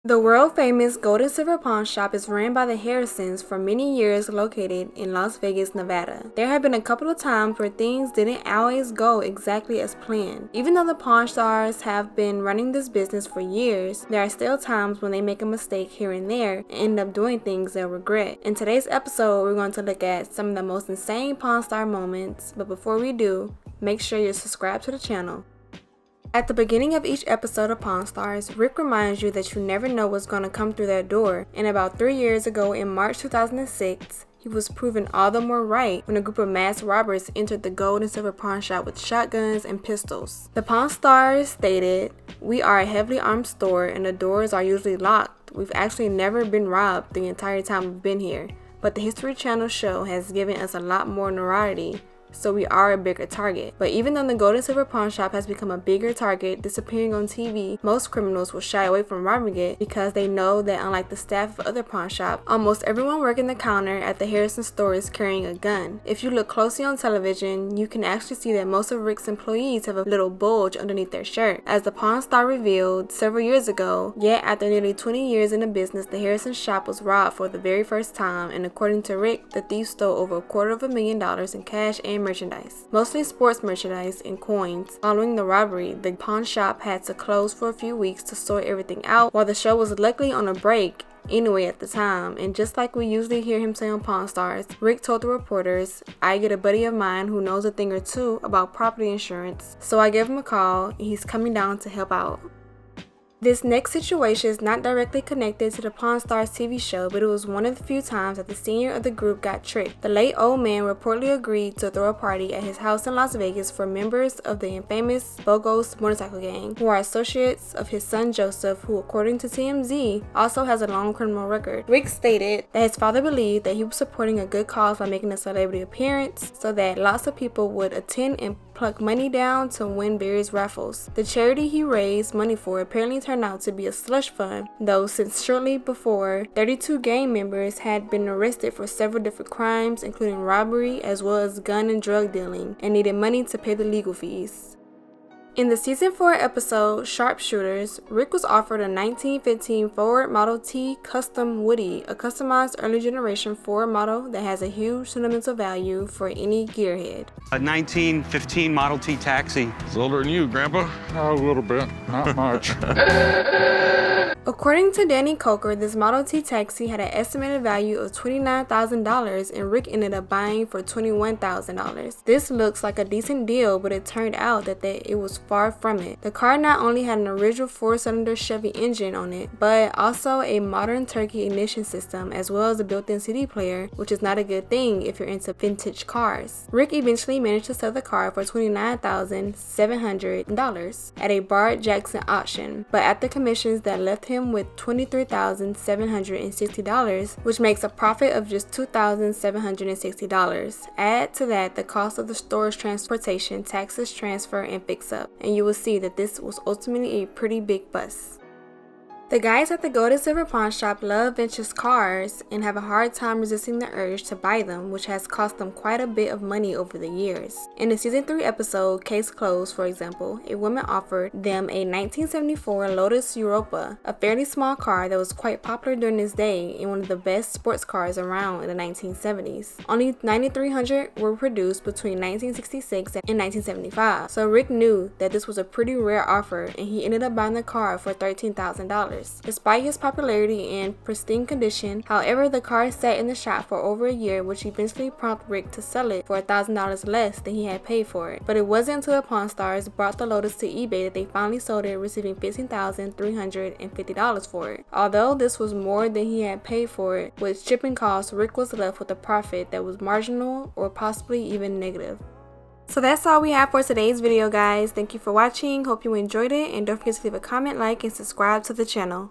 The world-famous Gold and Silver Pawn Shop is ran by the Harrisons for many years, located in Las Vegas, Nevada. There have been a couple of times where things didn't always go exactly as planned. Even though the Pawn Stars have been running this business for years, there are still times when they make a mistake here and there and end up doing things they'll regret. In today's episode, we're going to look at some of the most insane Pawn Star moments, but before we do, make sure you're subscribed to the channel. At the beginning of each episode of Pawn Stars, Rick reminds you that you never know what's going to come through that door, and about 3 years ago in March 2006, he was proven all the more right when a group of masked robbers entered the Gold and Silver Pawn Shop with shotguns and pistols. The Pawn Stars stated, "We are a heavily armed store and the doors are usually locked. We've actually never been robbed the entire time we've been here, but the History Channel show has given us a lot more notoriety, so we are a bigger target." But even though the Gold and Silver Pawn Shop has become a bigger target, disappearing on TV, most criminals will shy away from robbing it because they know that unlike the staff of other pawn shops, almost everyone working the counter at the Harrison store is carrying a gun. If you look closely on television, you can actually see that most of Rick's employees have a little bulge underneath their shirt. As the Pawn Star revealed several years ago, yet after nearly 20 years in the business, the Harrison shop was robbed for the very first time, and according to Rick, the thief stole over $250,000 in cash and merchandise, mostly sports merchandise and coins. Following the robbery, the pawn shop had to close for a few weeks to sort everything out, while the show was luckily on a break anyway at the time. And just like we usually hear him say on Pawn Stars, Rick told the reporters, "I get a buddy of mine who knows a thing or two about property insurance, so I gave him a call and he's coming down to help out." This next situation is not directly connected to the Pawn Stars TV show, but it was one of the few times that the senior of the group got tricked. The late old man reportedly agreed to throw a party at his house in Las Vegas for members of the infamous Bogos motorcycle gang, who are associates of his son Joseph, who according to TMZ also has a long criminal record. Rick stated that his father believed that he was supporting a good cause by making a celebrity appearance so that lots of people would attend and pluck money down to win various raffles. The charity he raised money for apparently turned out to be a slush fund, though, since shortly before, 32 gang members had been arrested for several different crimes, including robbery as well as gun and drug dealing, and needed money to pay the legal fees. In the season 4 episode Sharpshooters, Rick was offered a 1915 Ford Model T Custom Woody, a customized early generation Ford model that has a huge sentimental value for any gearhead. A 1915 Model T taxi. It's older than you, Grandpa. Oh, a little bit, not much. According to Danny Coker, this Model T taxi had an estimated value of $29,000 and Rick ended up buying for $21,000. This looks like a decent deal, but it turned out that it was far from it. The car not only had an original 4-cylinder Chevy engine on it, but also a modern turkey ignition system as well as a built-in CD player, which is not a good thing if you're into vintage cars. Rick eventually managed to sell the car for $29,700 at a Bart Jackson auction, but at the commissions that left him with $23,760, which makes a profit of just $2,760. Add to that the cost of the store's transportation, taxes, transfer, and fix-up, and you will see that this was ultimately a pretty big bust. The guys at the Gold and Silver Pawn Shop love vintage cars and have a hard time resisting the urge to buy them, which has cost them quite a bit of money over the years. In the season 3 episode Case Closed, for example, a woman offered them a 1974 Lotus Europa, a fairly small car that was quite popular during its day and one of the best sports cars around in the 1970s. Only 9,300 were produced between 1966 and 1975, so Rick knew that this was a pretty rare offer and he ended up buying the car for $13,000. Despite his popularity and pristine condition, however, the car sat in the shop for over a year, which eventually prompted Rick to sell it for $1,000 less than he had paid for it. But it wasn't until the Pawn Stars brought the Lotus to eBay that they finally sold it, receiving $15,350 for it. Although this was more than he had paid for it, with shipping costs, Rick was left with a profit that was marginal or possibly even negative. So that's all we have for today's video, guys. Thank you for watching. Hope you enjoyed it, and don't forget to leave a comment, like, and subscribe to the channel.